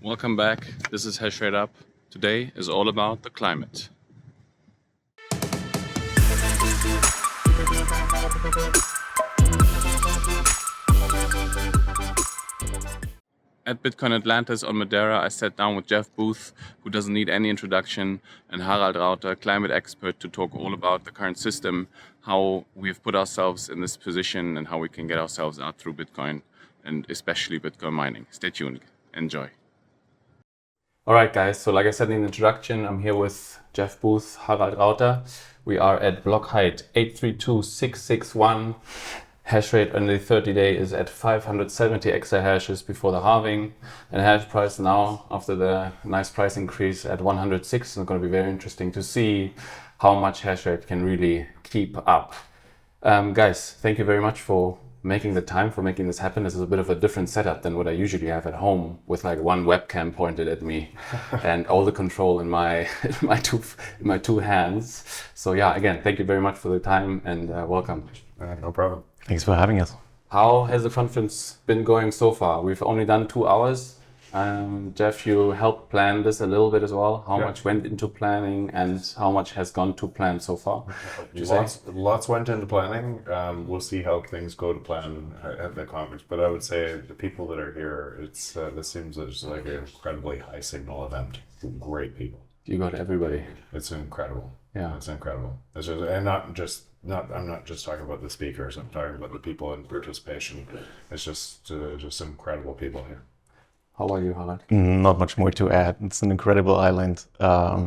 Welcome back. This is H.Rauter. Today is all about the climate. At Bitcoin Atlantis on Madeira, I sat down with Jeff Booth, who doesn't need any introduction, and Harald Rauter, climate expert, to talk all about the current system, how we've put ourselves in this position, and how we can get ourselves out through Bitcoin, and especially Bitcoin mining. Stay tuned. Enjoy. All right, guys. So like I said in the introduction, I'm here with Jeff Booth, Harald Rauter. We are at block height 832661. Hash rate on the 30-day is at 570 exahashes before the halving, and hash price now after the nice price increase at 106. It's going to be very interesting to see how much hash rate can really keep up. Guys, thank you very much for making the time, for making this happen. This is a bit of a different setup than what I usually have at home, with like one webcam pointed at me and all the control in my my two hands. So yeah, again, thank you very much for the time and welcome. No problem. Thanks for having us. How has the conference been going so far? We've only done 2 hours. Jeff, you helped plan this a little bit as well. How much went into planning and how much has gone to plan so far? Lots went into planning. We'll see how things go to plan at the conference. But I would say the people that are here, this seems like an incredibly high signal event. Great people. You got everybody. It's incredible. Yeah, it's incredible. I'm not just talking about the speakers. I'm talking about the people in participation. It's just incredible people here. How are you, Harald? Not much more to add. It's an incredible island,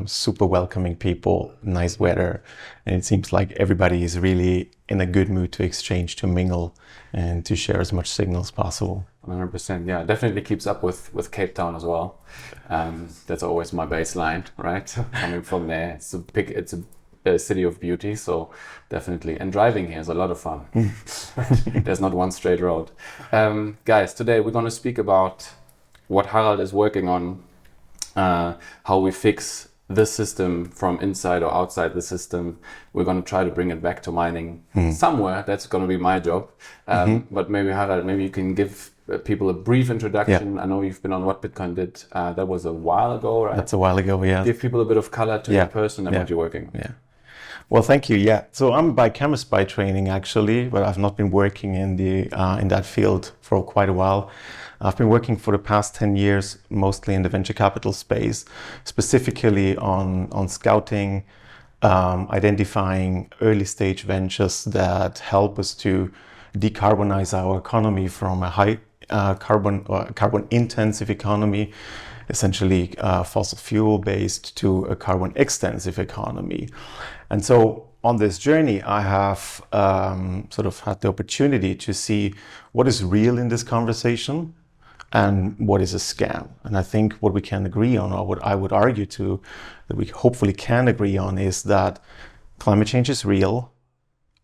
super welcoming people, nice weather, and it seems like everybody is really in a good mood to exchange, to mingle, and to share as much signal as possible. 100%, yeah, definitely keeps up with Cape Town as well. That's always my baseline, right? Coming from there, it's a city of beauty, so definitely. And driving here is a lot of fun. There's not one straight road. Guys, today we're going to speak about what Harald is working on, how we fix this system from inside or outside the system. We're going to try to bring it back to mining somewhere. That's going to be my job. But maybe Harald, maybe you can give people a brief introduction. I know you've been on What Bitcoin Did. That was a while ago, right? That's a while ago, yeah. Give people a bit of color to your person and what you're working on. Yeah. Well, thank you. Yeah. So I'm a biochemist by training, actually, but I've not been working in that field for quite a while. I've been working for the past 10 years, mostly in the venture capital space, specifically on scouting, identifying early stage ventures that help us to decarbonize our economy from a high carbon intensive economy, essentially fossil fuel based, to a carbon extensive economy. And so on this journey, I have sort of had the opportunity to see what is real in this conversation and what is a scam. And I think what we can agree on, or what I would argue to, that we hopefully can agree on, is that climate change is real,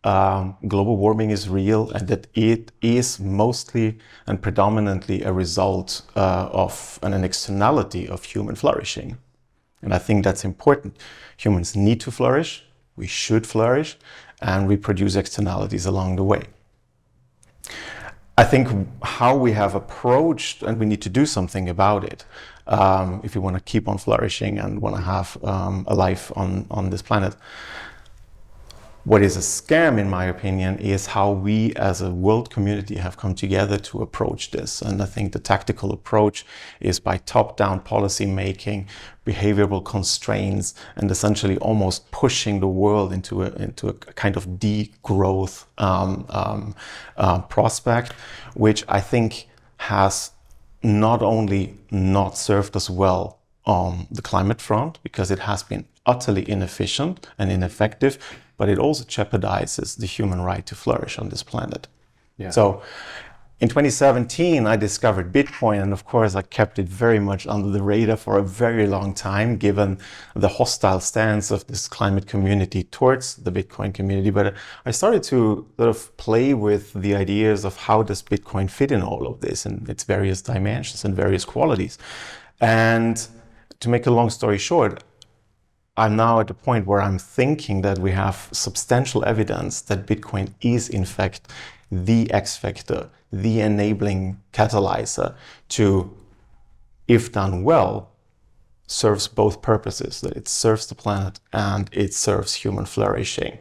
global warming is real, and that it is mostly and predominantly a result of an externality of human flourishing. And I think that's important. Humans need to flourish, we should flourish, and we produce externalities along the way. I think how we have approached, and we need to do something about it, if we want to keep on flourishing and want to have a life on this planet. What is a scam, in my opinion, is how we as a world community have come together to approach this. And I think the tactical approach is by top-down policy making, behavioral constraints, and essentially almost pushing the world into a kind of degrowth prospect, which I think has not only not served us well on the climate front, because it has been utterly inefficient and ineffective, but it also jeopardizes the human right to flourish on this planet. Yeah. So in 2017, I discovered Bitcoin, and of course I kept it very much under the radar for a very long time, given the hostile stance of this climate community towards the Bitcoin community. But I started to sort of play with the ideas of how does Bitcoin fit in all of this, and its various dimensions and various qualities. And to make a long story short, I'm now at the point where I'm thinking that we have substantial evidence that Bitcoin is in fact the X factor, the enabling catalyzer to if done well, serves both purposes, that it serves the planet and it serves human flourishing.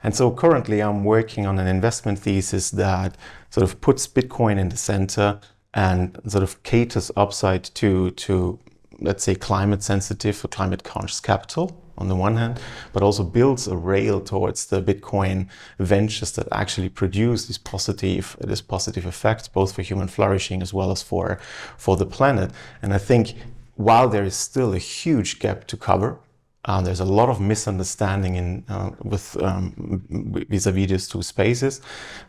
And so currently I'm working on an investment thesis that sort of puts Bitcoin in the center and sort of caters upside to let's say climate sensitive or climate conscious capital on the one hand, but also builds a rail towards the Bitcoin ventures that actually produce this positive effects, both for human flourishing as well as for the planet. And I think while there is still a huge gap to cover, there's a lot of misunderstanding vis-a-vis these two spaces,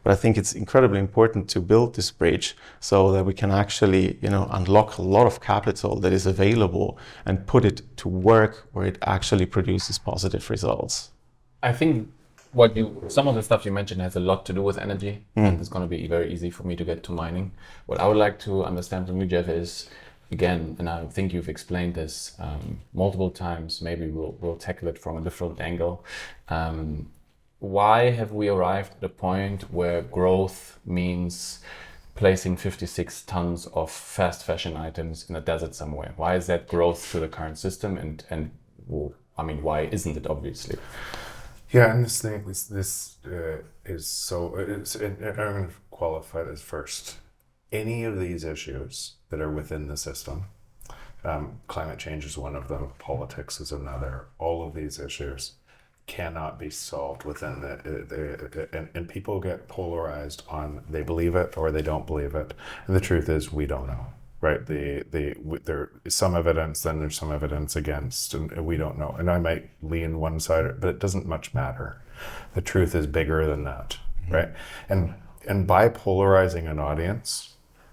but I think it's incredibly important to build this bridge so that we can actually, unlock a lot of capital that is available and put it to work where it actually produces positive results. I think some of the stuff you mentioned has a lot to do with energy, and it's going to be very easy for me to get to mining. What I would like to understand from you, Jeff, is, again, and I think you've explained this multiple times, maybe we'll tackle it from a different angle. Why have we arrived at a point where growth means placing 56 tons of fast fashion items in a desert somewhere? Why is that growth to the current system? And why isn't it, obviously? Yeah, and this is so, I'm going to qualify this first. Any of these issues that are within the system, climate change is one of them, politics is another, all of these issues cannot be solved within and people get polarized on they believe it or they don't believe it. And the truth is we don't know, right? There is some evidence, then there's some evidence against, and we don't know. And I might lean one side, but it doesn't much matter. The truth is bigger than that, right? And by polarizing an audience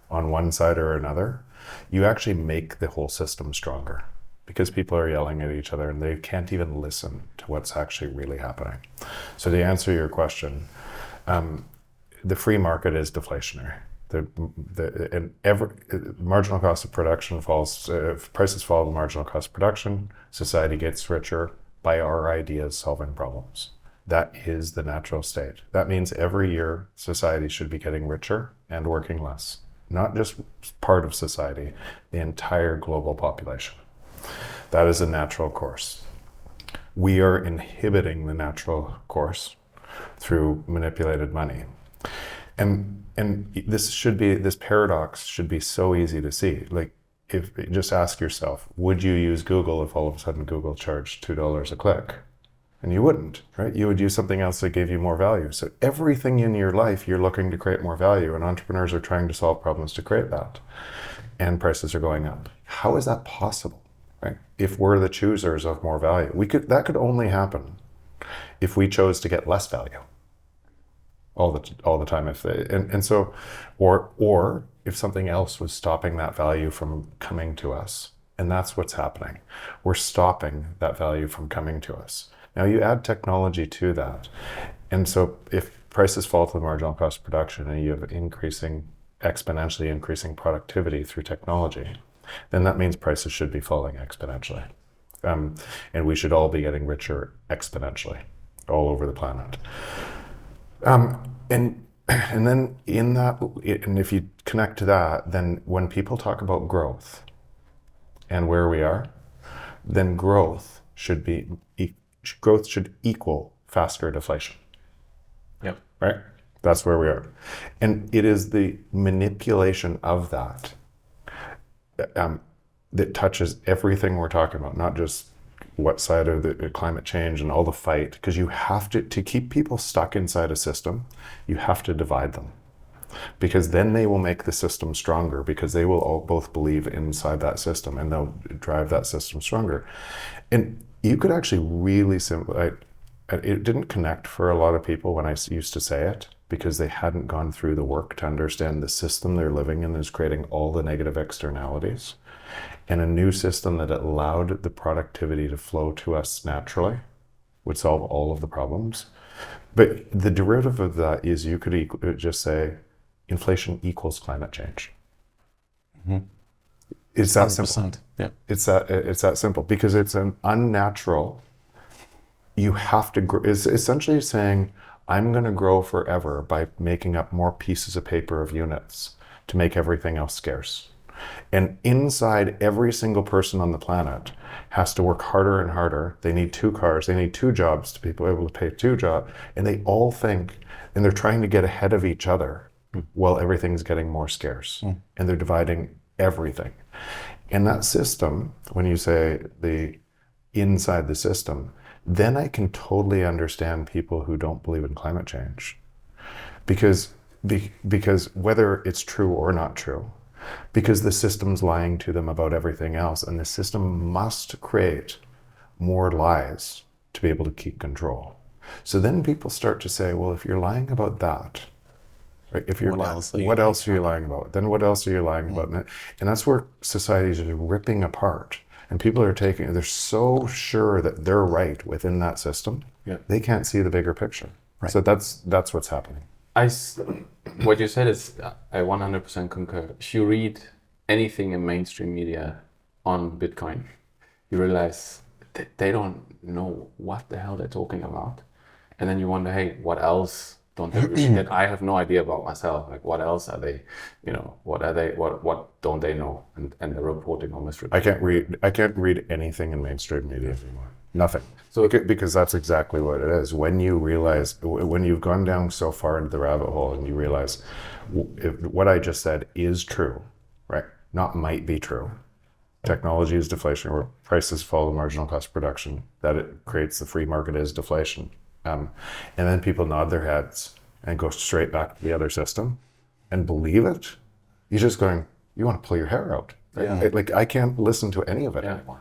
on one side or another, you actually make the whole system stronger because people are yelling at each other and they can't even listen to what's actually really happening. So to answer your question, the free market is deflationary. Marginal cost of production falls, if prices fall, the marginal cost of production, society gets richer by our ideas solving problems. That is the natural state. That means every year society should be getting richer and working less. Not just part of society, the entire global population. That is a natural course. We are inhibiting the natural course through manipulated money. And this paradox should be so easy to see. Like, if just ask yourself, would you use Google if all of a sudden Google charged $2 a click? And you wouldn't, right? You would use something else that gave you more value. So everything in your life, you're looking to create more value, and entrepreneurs are trying to solve problems to create that. And prices are going up. How is that possible, right? If we're the choosers of more value, that could only happen if we chose to get less value all the time. Or if something else was stopping that value from coming to us. And that's what's happening. We're stopping that value from coming to us. Now you add technology to that. And so if prices fall to the marginal cost of production and you have exponentially increasing productivity through technology, then that means prices should be falling exponentially. And we should all be getting richer exponentially all over the planet. And then in that, and if you connect to that, then when people talk about growth and where we are, then growth should equal faster deflation. Yep. Right? That's where we are. And it is the manipulation of that that touches everything we're talking about, not just what side of the climate change and all the fight, because you have to keep people stuck inside a system, you have to divide them. Because then they will make the system stronger, because they will all both believe inside that system and they'll drive that system stronger. And you could actually really it didn't connect for a lot of people when I used to say it, because they hadn't gone through the work to understand the system they're living in is creating all the negative externalities. And a new system that allowed the productivity to flow to us naturally would solve all of the problems. But the derivative of that is you could just say inflation equals climate change. Mm-hmm. It's that simple. Yeah. It's that simple, because it's an unnatural. You have to grow. It's essentially saying, I'm going to grow forever by making up more pieces of paper of units to make everything else scarce. And inside, every single person on the planet has to work harder and harder. They need 2 cars, they need 2 jobs to be able to pay 2 jobs. And they all think, and they're trying to get ahead of each other while everything's getting more scarce. And they're dividing everything. In that system, when you say the inside the system, then I can totally understand people who don't believe in climate change. Because whether it's true or not true, because the system's lying to them about everything else, and the system must create more lies to be able to keep control. So then people start to say, well, if you're lying about that, right? If you're lying, what else are you lying about? Then what else are you lying about? And that's where societies are ripping apart. And people are they're so sure that they're right within that system, they can't see the bigger picture. Right. So that's what's happening. What you said is, I 100% concur. If you read anything in mainstream media on Bitcoin, you realize that they don't know what the hell they're talking about. And then you wonder, hey, what else don't they read that I have no idea about myself? Like, what else are they, what don't they know? And they're reporting or misreporting. I can't read anything in mainstream media anymore. Nothing. So because that's exactly what it is. When you realize, when you've gone down so far into the rabbit hole and you realize what I just said is true, right? Not might be true. Technology is deflation, where prices follow marginal cost of production. That it creates the free market is deflation. And then people nod their heads and go straight back to the other system and believe it. You're just going, you want to pull your hair out. Right? Like, I can't listen to any of it anymore.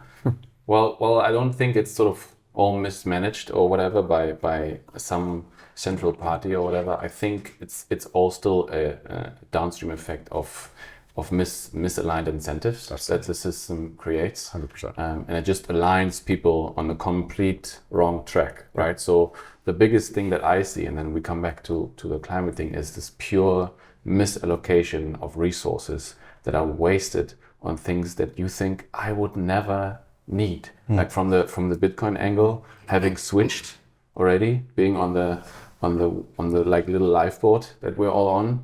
Well, I don't think it's sort of all mismanaged or whatever by some central party or whatever. I think it's all still a downstream effect of misaligned incentives that the system creates. 100%. And it just aligns people on the complete wrong track, right? So the biggest thing that I see, and then we come back to the climate thing, is this pure misallocation of resources that are wasted on things that you think I would never need. Like from the Bitcoin angle, having switched already, being on the like little lifeboat that we're all on,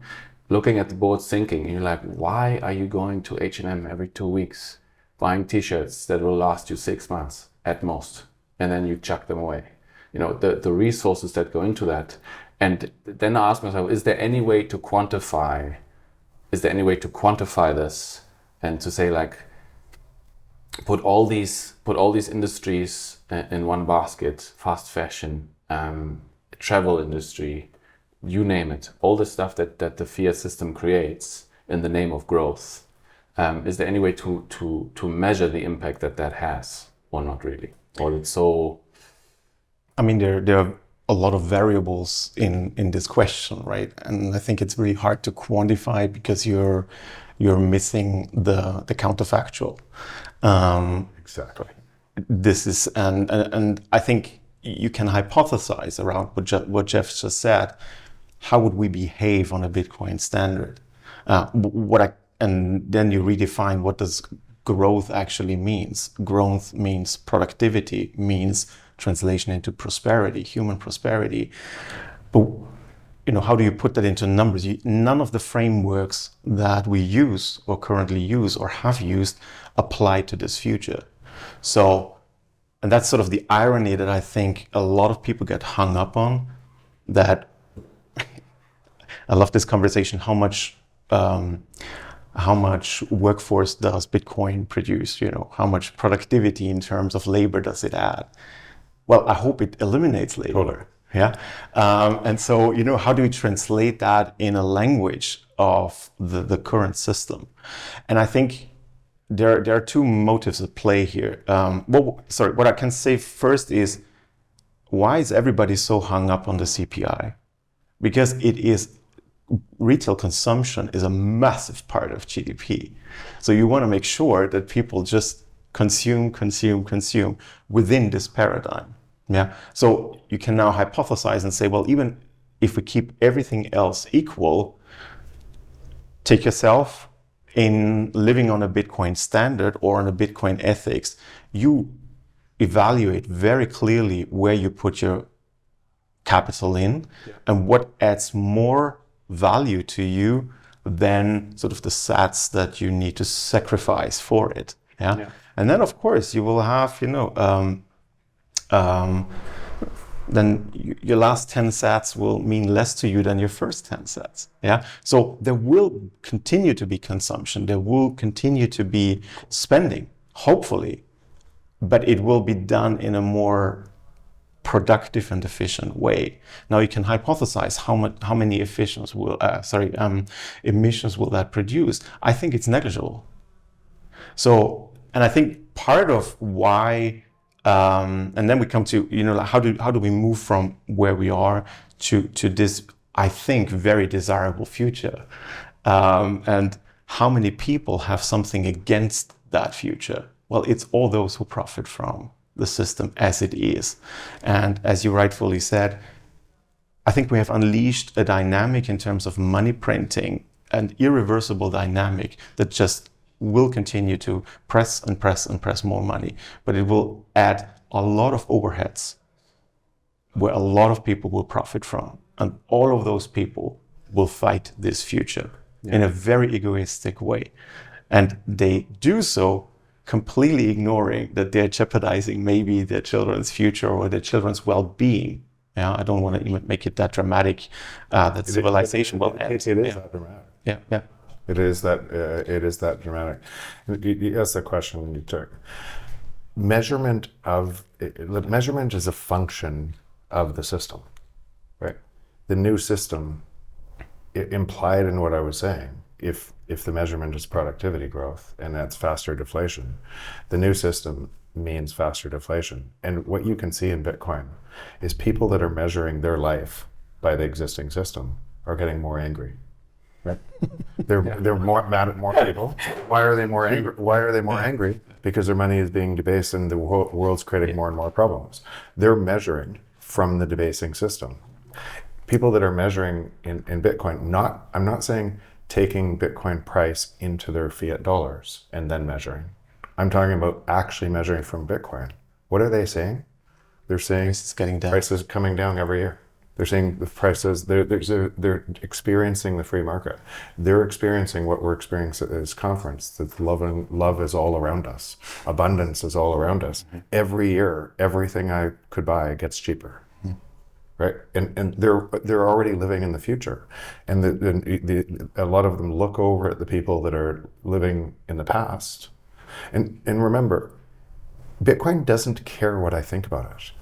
looking at the board sinking, and you're like, why are you going to H&M every 2 weeks, buying t-shirts that will last you 6 months at most, and then you chuck them away? The resources that go into that. And then I ask myself, is there any way to quantify this, and to say, like, put all these industries in one basket: fast fashion, travel industry, you name it, all the stuff that the fiat system creates in the name of growth. Is there any way to measure the impact that has, or not really? Or it's so... I mean, there are a lot of variables in this question, right? And I think it's really hard to quantify because you're missing the counterfactual. Exactly. This is and I think you can hypothesize around what Jeff just said. How would we behave on a Bitcoin standard? And then you redefine what does growth actually means. Growth means productivity, means translation into prosperity, human prosperity. But how do you put that into numbers? None of the frameworks that we use or currently use or have used apply to this future. So, and that's sort of the irony that I think a lot of people get hung up on, that I love this conversation. How much workforce does Bitcoin produce? How much productivity in terms of labor does it add? Well, I hope it eliminates labor. Totally. Yeah. And so, how do we translate that in a language of the current system? And I think there are two motives at play here. What I can say first is, why is everybody so hung up on the CPI? Because retail consumption is a massive part of GDP. So you want to make sure that people just consume within this paradigm. Yeah. So you can now hypothesize and say, well, even if we keep everything else equal, take yourself in living on a Bitcoin standard or on a Bitcoin ethics, you evaluate very clearly where you put your capital in and what adds more value to you than sort of the sats that you need to sacrifice for it. Yeah. Yeah. And then of course you will have, then your last 10 sats will mean less to you than your first 10 sats. Yeah. So there will continue to be consumption. There will continue to be spending, hopefully, but it will be done in a more productive and efficient way. Now you can hypothesize how many emissions will that produce. I think it's negligible. So, and I think part of why, and then we come to, how do we move from where we are to this, I think, very desirable future, and how many people have something against that future? Well, it's all those who profit from the system as it is. And as you rightfully said, I think we have unleashed a dynamic in terms of money printing, an irreversible dynamic that just will continue to press and press and press more money. But it will add a lot of overheads where a lot of people will profit from. And all of those people will fight this future in a very egoistic way. And they do so completely ignoring that they're jeopardizing maybe their children's future or their children's well-being. Yeah, I don't want to even make it that dramatic that civilization will end. It is that dramatic. Yeah. It is that dramatic. You asked that question when you took measurement is a function of the system, right? The new system, implied in what I was saying, if the measurement is productivity growth and that's faster deflation, the new system means faster deflation. And what you can see in Bitcoin is people that are measuring their life by the existing system are getting more angry. Right? They're more mad at more people. Why are they more angry? Because their money is being debased and the world's creating more and more problems. They're measuring from the debasing system. People that are measuring in Bitcoin, I'm not saying taking Bitcoin price into their fiat dollars and then measuring. I'm talking about actually measuring from Bitcoin. What are they saying? They're saying It's getting down. prices coming down every year. They're saying the prices, they're experiencing the free market. They're experiencing what we're experiencing at this conference, that love is all around us. Abundance is all around us. Mm-hmm. Every year, everything I could buy gets cheaper. Mm-hmm. Right? And they're already living in the future. And a lot of them look over at the people that are living in the past. And remember, Bitcoin doesn't care what I think about it.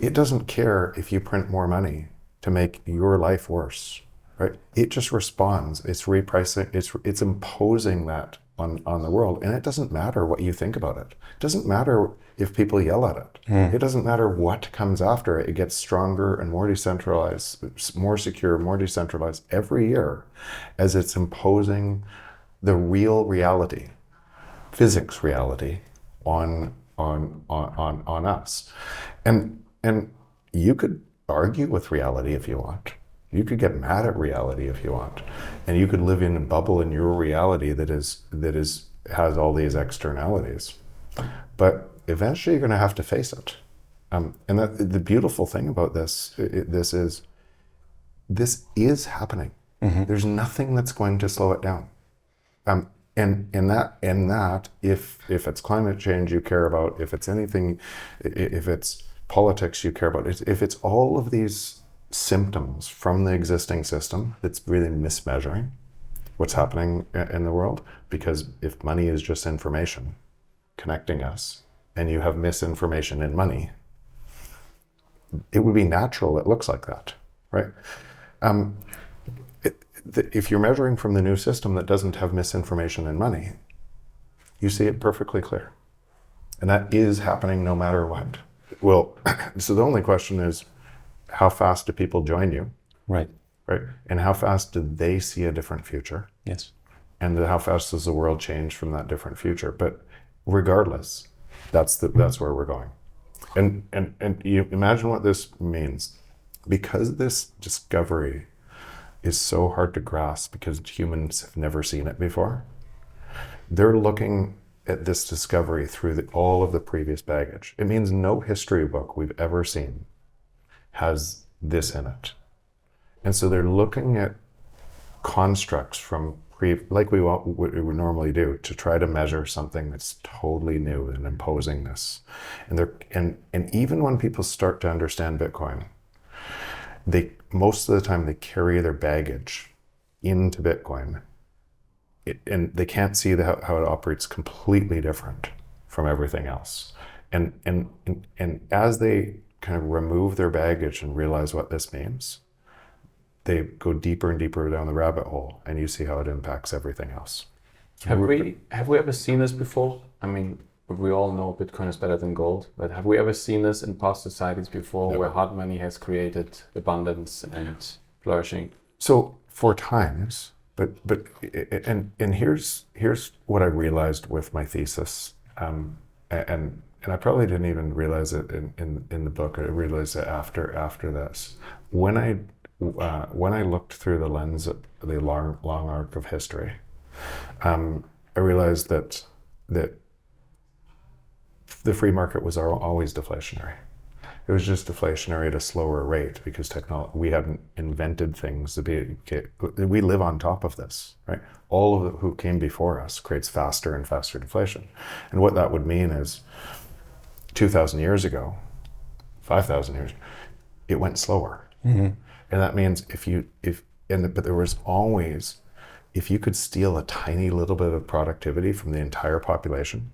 It doesn't care if you print more money to make your life worse, right? It just responds. It's repricing. It's imposing that on the world, and it doesn't matter what you think about it. It doesn't matter if people yell at it. It doesn't matter what comes after it. It gets stronger and more decentralized, more secure, more decentralized every year, as it's imposing the real reality, physics reality, on us, and you could argue with reality if you want. You could get mad at reality if you want, and you could live in a bubble in your reality that has all these externalities. But eventually, you're going to have to face it. And the beautiful thing about this is happening. Mm-hmm. There's nothing that's going to slow it down. And in that, if it's climate change you care about, if it's anything, if it's politics you care about, if it's all of these symptoms from the existing system that's really mismeasuring what's happening in the world, because if money is just information connecting us, and you have misinformation in money, it would be natural it looks like that, right? If you're measuring from the new system that doesn't have misinformation in money, you see it perfectly clear. And that is happening no matter what. Well, so the only question is, how fast do people join you? Right. Right? And how fast do they see a different future? Yes. And how fast does the world change from that different future? But regardless, that's where we're going. And you imagine what this means. Because this discovery is so hard to grasp because humans have never seen it before, they're looking at this discovery through all of the previous baggage. It means no history book we've ever seen has this in it. And so they're looking at constructs from like we normally do to try to measure something that's totally new and imposing this. And even when people start to understand Bitcoin, they most of the time they carry their baggage into Bitcoin, and they can't see how it operates completely different from everything else. And as they kind of remove their baggage and realize what this means, they go deeper and deeper down the rabbit hole, and you see how it impacts everything else. Have we ever seen this before? I mean, we all know Bitcoin is better than gold, but have we ever seen this in past societies before, where hard money has created abundance and flourishing? So for times, but here's what I realized with my thesis, and I probably didn't even realize it in the book. I realized it after this. When I looked through the lens of the long arc of history, I realized that the free market was always deflationary. It was just deflationary at a slower rate because we hadn't invented things to be. We live on top of this, right? All of who came before us creates faster and faster deflation, and what that would mean is, 2,000 years ago, 5,000 years, it went slower. Mm-hmm. And that means but there was always, if you could steal a tiny little bit of productivity from the entire population,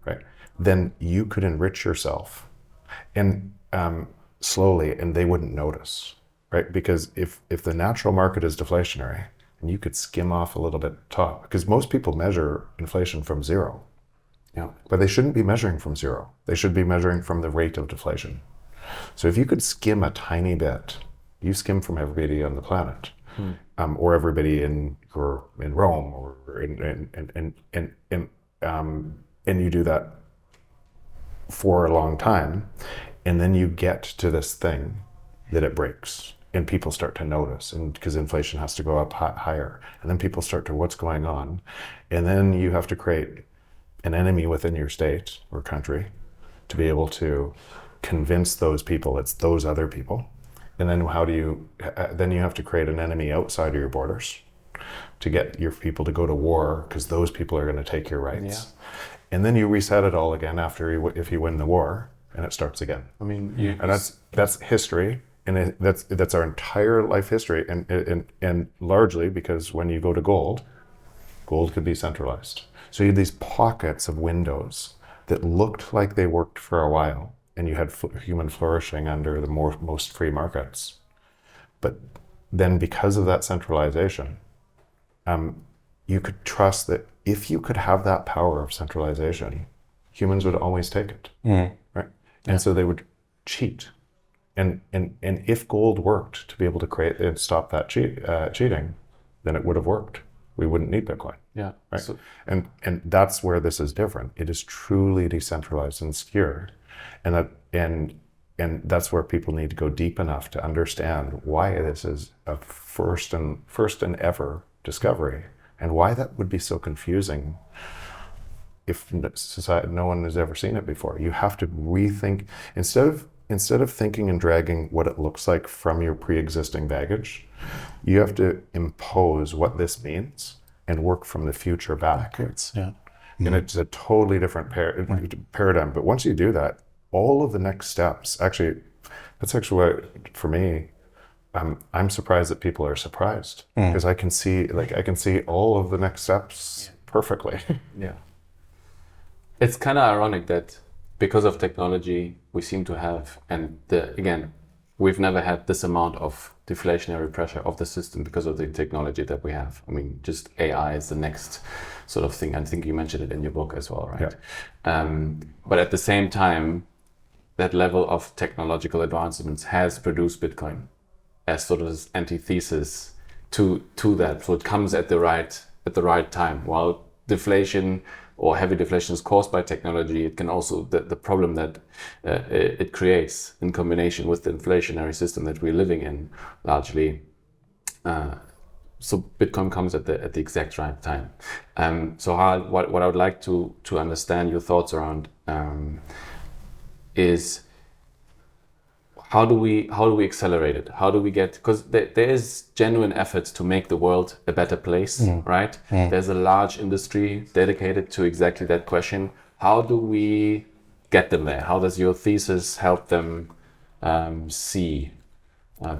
right, then you could enrich yourself and slowly, and they wouldn't notice, right? Because if the natural market is deflationary, and you could skim off a little bit top, because most people measure inflation from zero. Yeah. But they shouldn't be measuring from zero. They should be measuring from the rate of deflation. So if you could skim a tiny bit, you skim from everybody on the planet, or everybody in Rome, or and you do that for a long time, and then you get to this thing that it breaks, and people start to notice, and because inflation has to go up higher, and then people start to, what's going on, and then you have to create an enemy within your state or country to be able to convince those people it's those other people. And then then you have to create an enemy outside of your borders to get your people to go to war, because those people are going to take your rights. Yeah. And then you reset it all again if you win the war, and it starts again. I mean, and that's history, and that's our entire life history, and largely because when you go to gold could be centralized. So you had these pockets of windows that looked like they worked for a while, and you had human flourishing under the most free markets. But then because of that centralization, you could trust that if you could have that power of centralization, humans would always take it, right? Yeah. And so they would cheat. And if gold worked to be able to create and stop that cheating, then it would have worked. We wouldn't need Bitcoin. Yeah. Right. So, and that's where this is different. It is truly decentralized and secure, and that's where people need to go deep enough to understand why this is a first and ever discovery, and why that would be so confusing if society, no one has ever seen it before. You have to rethink, instead of thinking and dragging what it looks like from your pre-existing baggage, you have to impose what this means and work from the future backwards. Yeah. And it's a totally different paradigm. But once you do that, all of the next steps, that's actually why, for me, I'm surprised that people are surprised, because I can see all of the next steps perfectly. Yeah. It's kind of ironic that because of technology, we seem to have, and again, we've never had this amount of deflationary pressure of the system because of the technology that we have. I mean, just AI is the next sort of thing. I think you mentioned it in your book as well, right? Yeah. But at the same time, that level of technological advancements has produced Bitcoin as sort of this antithesis to that. So it comes at the right time. While deflation or heavy deflation is caused by technology, it can also, the problem that it creates in combination with the inflationary system that we're living in largely. So Bitcoin comes at the exact right time. So Harald, what I would like to understand your thoughts around is how do we accelerate it? How do we get, because there is genuine efforts to make the world a better place, right? There's a large industry dedicated to exactly that question. How do we get them there? How does your thesis help them see?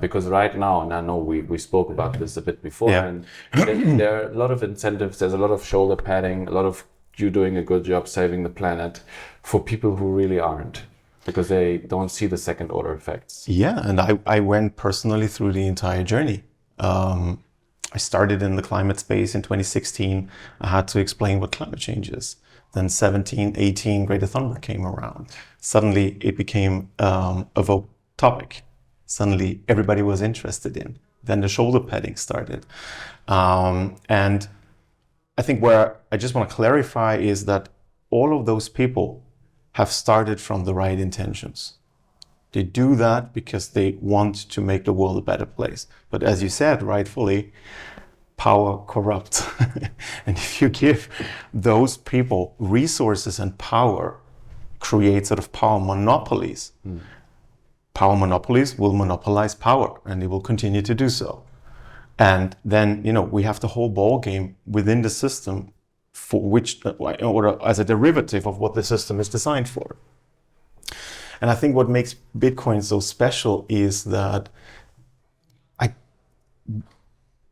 Because right now, and I know we spoke about this a bit before, and there are a lot of incentives, there's a lot of shoulder padding, a lot of you doing a good job saving the planet for people who really aren't, because they don't see the second order effects. Yeah, and I went personally through the entire journey. I started in the climate space in 2016. I had to explain what climate change is. Then 17, 18, Greta Thunberg came around. Suddenly it became a vogue topic. Suddenly everybody was interested in. Then the shoulder padding started. And I think where I just want to clarify is that all of those people have started from the right intentions. They do that because they want to make the world a better place. But as you said, rightfully, power corrupts. And if you give those people resources and power, create sort of power monopolies. Power monopolies will monopolize power, and they will continue to do so. And then, we have the whole ball game within the system for which, or as a derivative of what the system is designed for. And I think what makes Bitcoin so special is that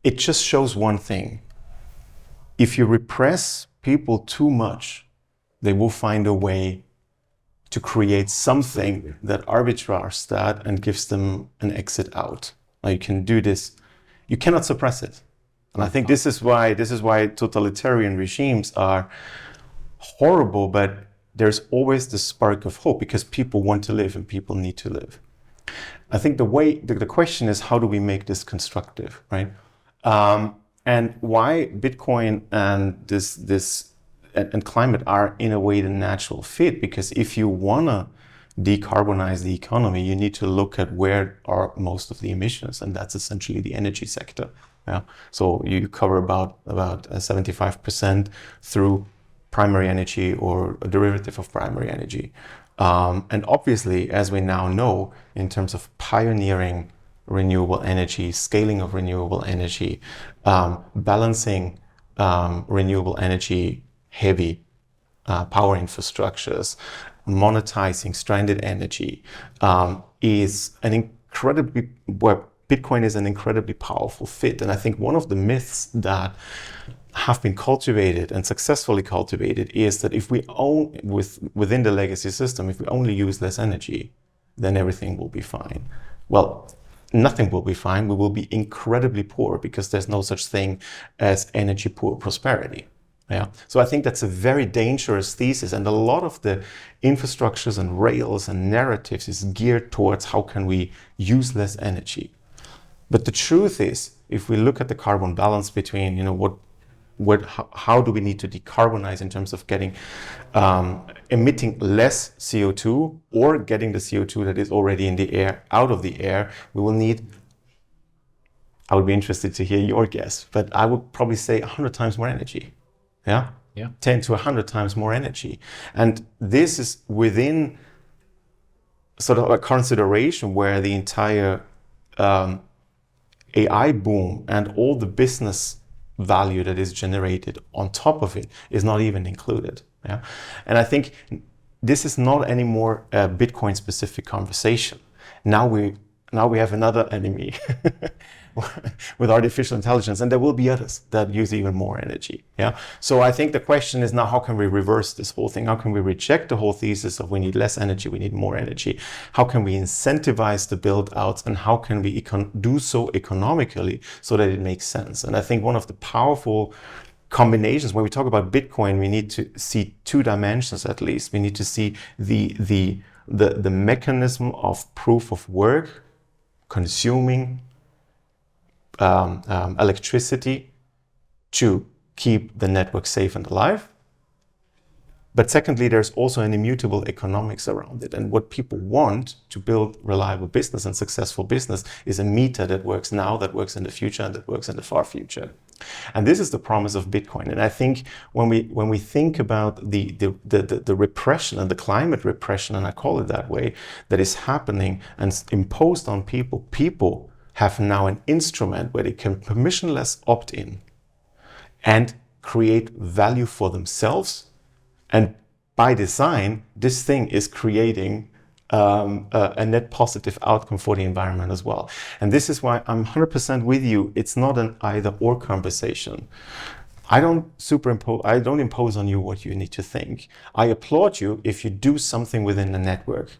it just shows one thing. If you repress people too much, they will find a way to create something that arbitrages that and gives them an exit out. Now you can do this. You cannot suppress it. And I think this is why totalitarian regimes are horrible, but there's always the spark of hope because people want to live and people need to live. I think the question is, how do we make this constructive, right? And why Bitcoin and this and climate are in a way the natural fit, because if you want to decarbonize the economy, you need to look at where are most of the emissions, and that's essentially the energy sector. Yeah. So you cover about 75% through primary energy or a derivative of primary energy. And obviously, as we now know, in terms of pioneering renewable energy, scaling of renewable energy, balancing renewable energy heavy power infrastructures, monetizing stranded energy is an incredibly, where Bitcoin is an incredibly powerful fit. And I think one of the myths that have been cultivated and successfully cultivated is that if we own within the legacy system, if we only use less energy, then everything will be fine. Well, nothing will be fine. We will be incredibly poor because there's no such thing as energy poor prosperity. Yeah. So I think that's a very dangerous thesis, and a lot of the infrastructures and rails and narratives is geared towards how can we use less energy. But the truth is, if we look at the carbon balance between, how do we need to decarbonize in terms of getting emitting less CO2 or getting the CO2 that is already in the air out of the air, we will need, I would be interested to hear your guess, but I would probably say 100 times more energy. Yeah? 10 to 100 times more energy. And this is within sort of a consideration where the entire AI boom and all the business value that is generated on top of it is not even included. Yeah? And I think this is not anymore a Bitcoin specific conversation. Now we have another enemy with artificial intelligence, and there will be others that use even more energy. Yeah. So I think the question is now, how can we reverse this whole thing? How can we reject the whole thesis of we need less energy, we need more energy? How can we incentivize the build outs, and how can we do so economically so that it makes sense? And I think one of the powerful combinations when we talk about Bitcoin, we need to see two dimensions at least. We need to see the mechanism of proof of work, consuming electricity to keep the network safe and alive. But secondly, there's also an immutable economics around it. And what people want to build reliable business and successful business is a meter that works now, that works in the future, and that works in the far future. And this is the promise of Bitcoin. And I think when we think about the repression and the climate repression, and I call it that way, that is happening and imposed on people, people have now an instrument where they can permissionless opt in and create value for themselves. And by design, this thing is creating a net positive outcome for the environment as well. And this is why I'm 100% with you. It's not an either or conversation. I don't impose on you what you need to think. I applaud you if you do something within the network.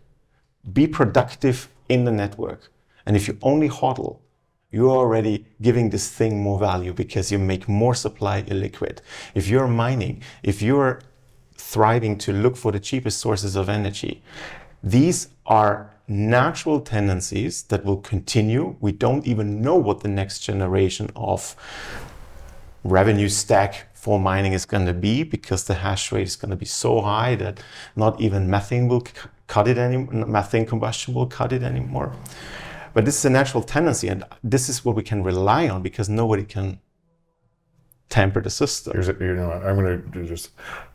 Be productive in the network. And if you only hodl, you're already giving this thing more value because you make more supply illiquid. If you're mining, if you're thriving to look for the cheapest sources of energy, these are natural tendencies that will continue. We don't even know what the next generation of revenue stack for mining is going to be, because the hash rate is going to be so high that not even methane will cut it anymore. Methane combustion will cut it anymore. But this is a natural tendency, and this is what we can rely on because nobody can tamper the system. I'm going to just,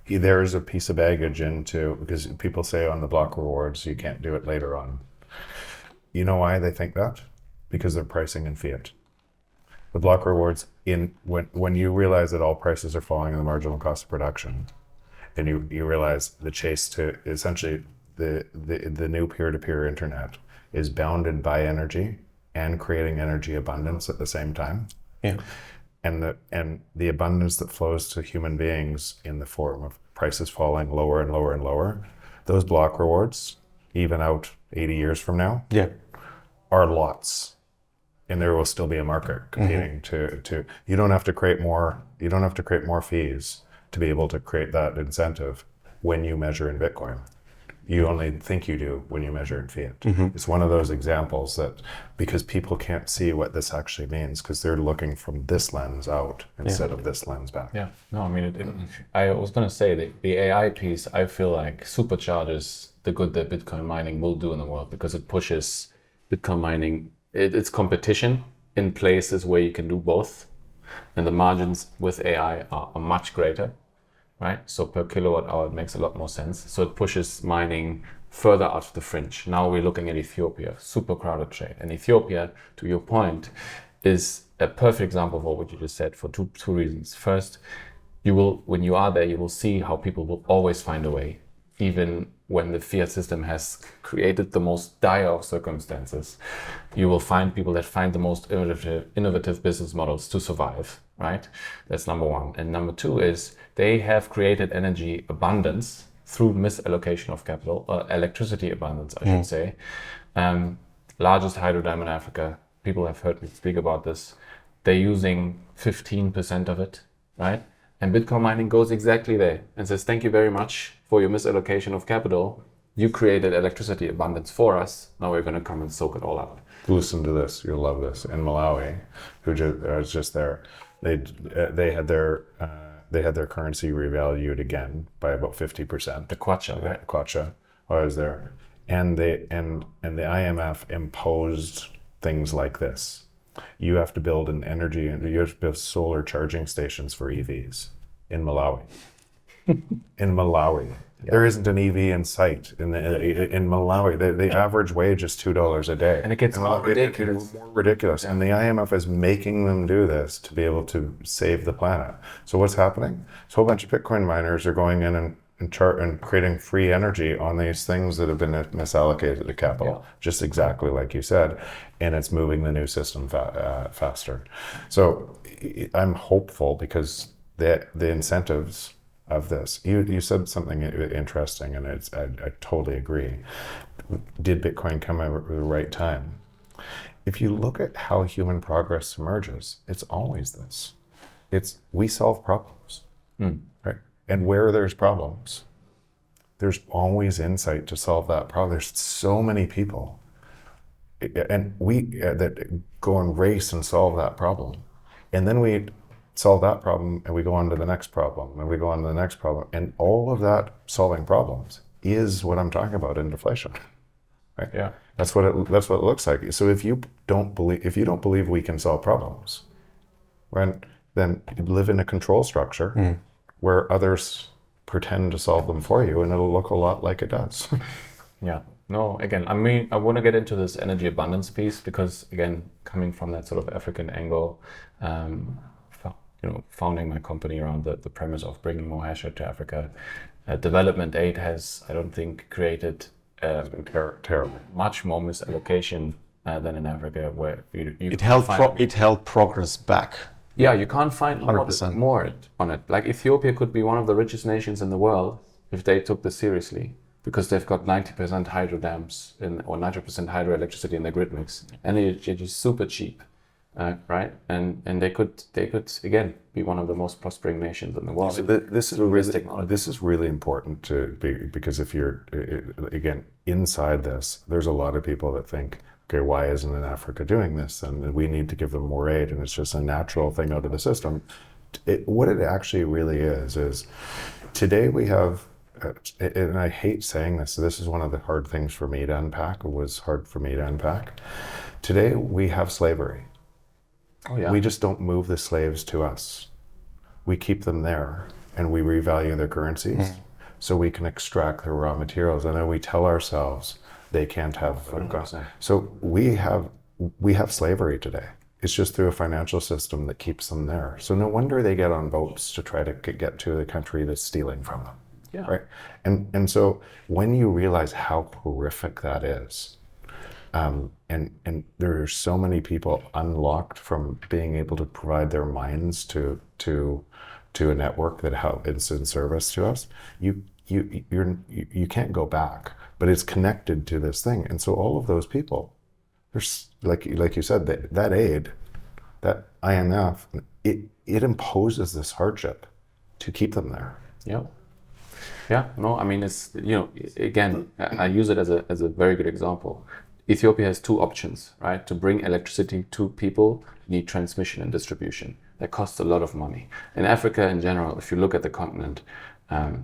there's a piece of baggage into, because people say on the block rewards, you can't do it later on. You know why they think that? Because they're pricing in fiat. The block rewards, when you realize that all prices are falling in the marginal cost of production, and you realize the chase to essentially the new peer-to-peer internet is bounded by energy and creating energy abundance at the same time. Yeah. And the abundance that flows to human beings in the form of prices falling lower and lower and lower, those block rewards, even out 80 years from now, are lots. And there will still be a market competing to you don't have to create more fees to be able to create that incentive when you measure in Bitcoin. You only think you do when you measure in fiat. It's one of those examples that, because people can't see what this actually means because they're looking from this lens out instead of this lens back. Yeah, no, I mean, I was going to say that the AI piece, I feel like supercharges the good that Bitcoin mining will do in the world, because it pushes Bitcoin mining, it's competition in places where you can do both. And the margins with AI are much greater. Right? So per kilowatt hour, it makes a lot more sense. So it pushes mining further out of the fringe. Now we're looking at Ethiopia, super crowded trade. And Ethiopia, to your point, is a perfect example of what you just said for two reasons. First, when you are there, you will see how people will always find a way, even when the fiat system has created the most dire of circumstances. You will find people that find the most innovative business models to survive, right? That's number one. And number two is they have created energy abundance through misallocation of capital, electricity abundance, I should say. Largest hydro dam in Africa. People have heard me speak about this. They're using 15% of it, right? And Bitcoin mining goes exactly there and says, thank you very much for your misallocation of capital. You created electricity abundance for us. Now we're going to come and soak it all up. Listen to this. You'll love this. In Malawi, who was just there, they had their currency revalued again by about 50%. The kwacha, right? Kwacha. I was there, and the IMF imposed things like this. You have to build you have to build solar charging stations for EVs in Malawi. In Malawi. Yeah. There isn't an EV in sight in Malawi. The average wage is $2 a day. And it gets more ridiculous. It's more ridiculous. And the IMF is making them do this to be able to save the planet. So what's happening? So a whole bunch of Bitcoin miners are going in and creating free energy on these things that have been misallocated to capital, just exactly like you said, and it's moving the new system faster. So I'm hopeful because the incentives of this, you said something interesting, and I totally agree. Did Bitcoin come at the right time? If you look at how human progress emerges, it's always this. We solve problems, right? And where there's problems, there's always insight to solve that problem. There's so many people, and we that go and race and solve that problem, and then we solve that problem, and we go on to the next problem, and we go on to the next problem. And all of that solving problems is what I'm talking about in deflation. Right? Yeah. That's what it looks like. So if you don't believe we can solve problems, right, then you live in a control structure where others pretend to solve them for you, and it'll look a lot like it does. Yeah. No, again, I mean, I want to get into this energy abundance piece because, again, coming from that sort of African angle, founding my company around the premise of bringing more hash rate to Africa, development aid has, I don't think, created Terrible. much more misallocation than in Africa, where you It held progress back. Yeah, you can't find 100%. more on it. Like Ethiopia could be one of the richest nations in the world if they took this seriously, because they've got 90% hydro dams or 90% hydroelectricity in their grid mix, and it is super cheap, right? And they could again be one of the most prospering nations in the world. So this is really important to be, because if you're again inside this, there's a lot of people that think, okay, why isn't Africa doing this? And we need to give them more aid, and it's just a natural thing out of the system. What it actually really is today we have, and I hate saying this, so this is one of the hard things for me to unpack, Today we have slavery. Oh, yeah. We just don't move the slaves to us. We keep them there, and we revalue their currencies so we can extract their raw materials. And then we tell ourselves they can't have. So we have slavery today. It's just through a financial system that keeps them there. So no wonder they get on boats to try to get to the country that's stealing from them. Yeah. Right. And so when you realize how horrific that is, and there are so many people unlocked from being able to provide their minds to a network that is in service to us, you can't go back, but it's connected to this thing. And so all of those people, there's like you said, that aid, that IMF, it imposes this hardship to keep them there. Yeah. Yeah, no, I mean, it's, again, I use it as a very good example. Ethiopia has two options, right? To bring electricity to people, you need transmission and distribution. That costs a lot of money. In Africa in general, if you look at the continent,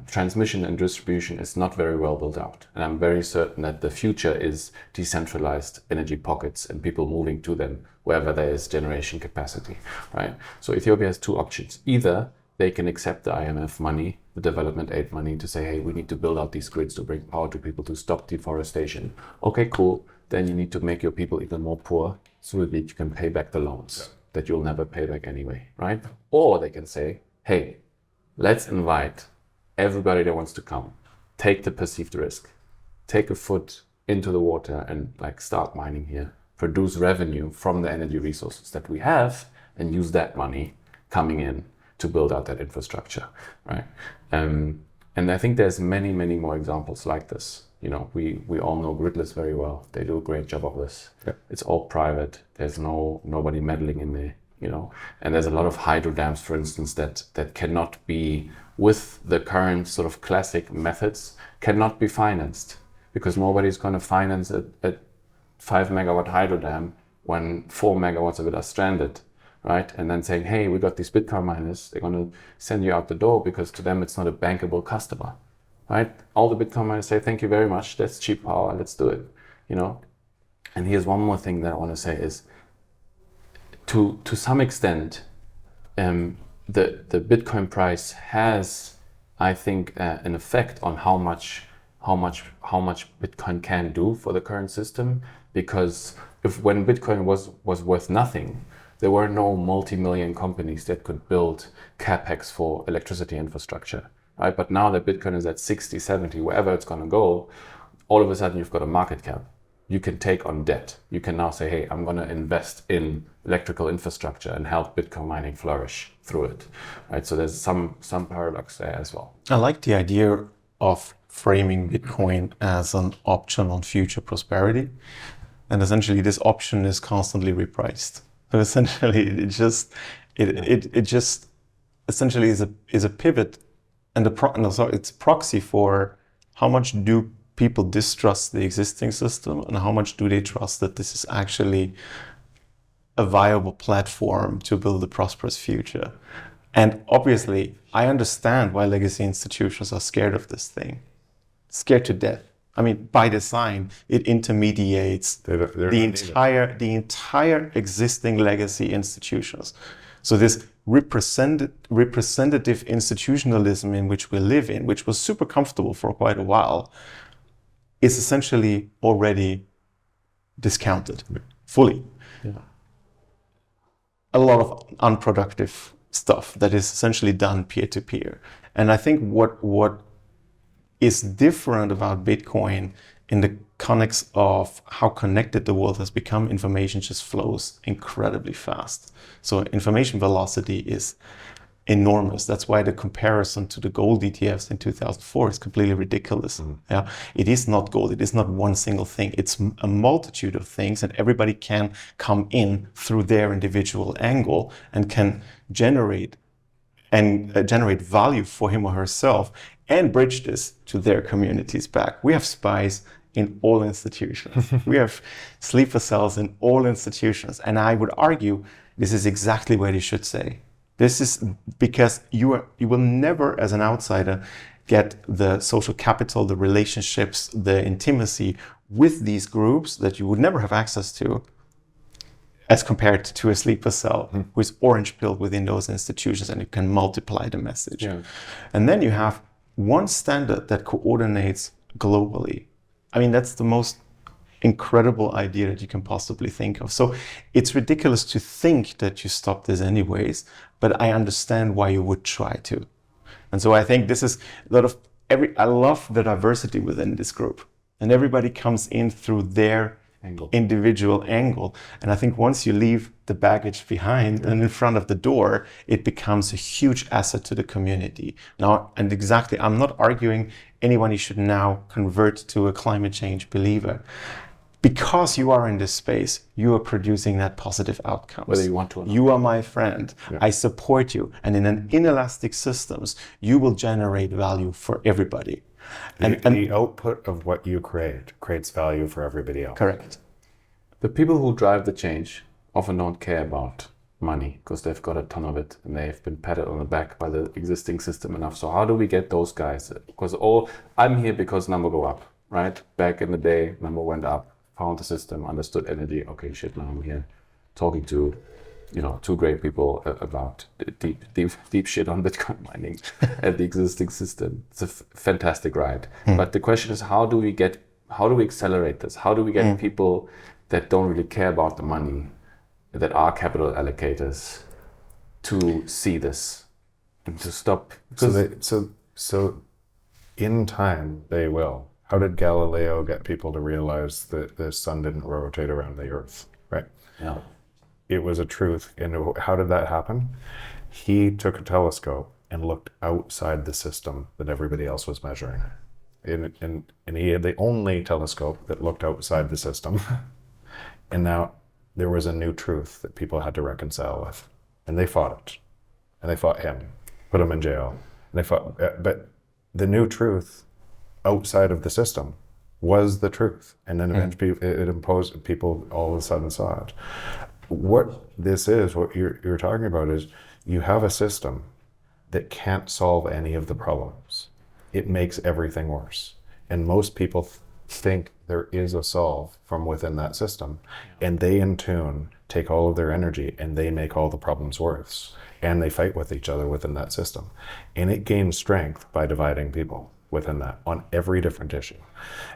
transmission and distribution is not very well built out. And I'm very certain that the future is decentralized energy pockets and people moving to them wherever there is generation capacity, right? So Ethiopia has two options. Either they can accept the IMF money, the development aid money, to say, hey, we need to build out these grids to bring power to people, to stop deforestation. Okay, cool. Then you need to make your people even more poor so that you can pay back the loans that you'll never pay back anyway, right? Or they can say, hey, let's invite everybody that wants to come, take the perceived risk, take a foot into the water and start mining here, produce revenue from the energy resources that we have, and use that money coming in to build out that infrastructure, right? And I think there's many, many more examples like this. We all know Gridless very well. They do a great job of this. Yeah. It's all private. There's nobody meddling in there, And there's a lot of hydro dams, for instance, that cannot be, with the current sort of classic methods, cannot be financed, because nobody's going to finance a 5 megawatt hydro dam when 4 megawatts of it are stranded. Right? And then saying, hey, we got these Bitcoin miners, they're going to send you out the door, because to them it's not a bankable customer, right? All the Bitcoin miners say, thank you very much, that's cheap power, let's do it, And here's one more thing that I want to say is, to some extent, the Bitcoin price has, I think, an effect on how much Bitcoin can do for the current system, because when Bitcoin was worth nothing, there were no multi-million companies that could build capex for electricity infrastructure, right? But now that Bitcoin is at 60, 70, wherever it's going to go, all of a sudden you've got a market cap. You can take on debt. You can now say, hey, I'm going to invest in electrical infrastructure and help Bitcoin mining flourish through it, right? So there's some paradox there as well. I like the idea of framing Bitcoin as an option on future prosperity. And essentially this option is constantly repriced. So essentially, it just essentially is a pivot, and it's a proxy for how much do people distrust the existing system, and how much do they trust that this is actually a viable platform to build a prosperous future. And obviously, I understand why legacy institutions are scared of this thing, scared to death. I mean, by design, it intermediates the entire existing legacy institutions. So this representative institutionalism in which we live in, which was super comfortable for quite a while, is essentially already discounted fully. Yeah. A lot of unproductive stuff that is essentially done peer-to-peer. And I think what is different about Bitcoin in the context of how connected the world has become, information just flows incredibly fast. So information velocity is enormous. That's why the comparison to the gold ETFs in 2004 is completely ridiculous. Yeah, it is not gold. It is not one single thing. It's a multitude of things, and everybody can come in through their individual angle and can generate value for him or herself and bridge this to their communities back. We have spies in all institutions. We have sleeper cells in all institutions. And I would argue this is exactly what you should say. This is because you will never, as an outsider, get the social capital, the relationships, the intimacy with these groups that you would never have access to as compared to a sleeper cell who is orange-pilled within those institutions, and you can multiply the message. Yeah. And then you have one standard that coordinates globally. I mean, that's the most incredible idea that you can possibly think of. So it's ridiculous to think that you stop this anyways, but I understand why you would try to. And so I think this is a lot of I love the diversity within this group, and everybody comes in through their individual angle. And I think once you leave the baggage behind and in front of the door, it becomes a huge asset to the community. Now, and exactly, I'm not arguing anyone should now convert to a climate change believer. Because you are in this space, you are producing that positive outcomes. Whether you want to or not. You are my friend. Yeah. I support you. And in an inelastic systems, you will generate value for everybody. And the output of what you creates value for everybody else. Correct. The people who drive the change often don't care about money because they've got a ton of it and they've been patted on the back by the existing system enough. So how do we get those guys? Because I'm here because number go up, right? Back in the day, number went up, found the system, understood energy. Okay, shit, now I'm here talking to two great people about deep shit on Bitcoin mining and the existing system. It's a fantastic ride. But the question is, how do we accelerate this? How do we get people that don't really care about the money, that are capital allocators, to see this and to stop? So in time they will. How did Galileo get people to realize that the sun didn't rotate around the earth, right? Yeah. It was a truth. And how did that happen? He took a telescope and looked outside the system that everybody else was measuring. And he had the only telescope that looked outside the system. And now there was a new truth that people had to reconcile with. And they fought it. And they fought him, put him in jail. And they fought, but the new truth outside of the system was the truth. And then eventually it imposed, people all of a sudden saw it. What this is, what you're talking about is, you have a system that can't solve any of the problems. It makes everything worse. And most people think there is a solve from within that system. And they in turn take all of their energy and they make all the problems worse. And they fight with each other within that system. And it gains strength by dividing people within that on every different issue.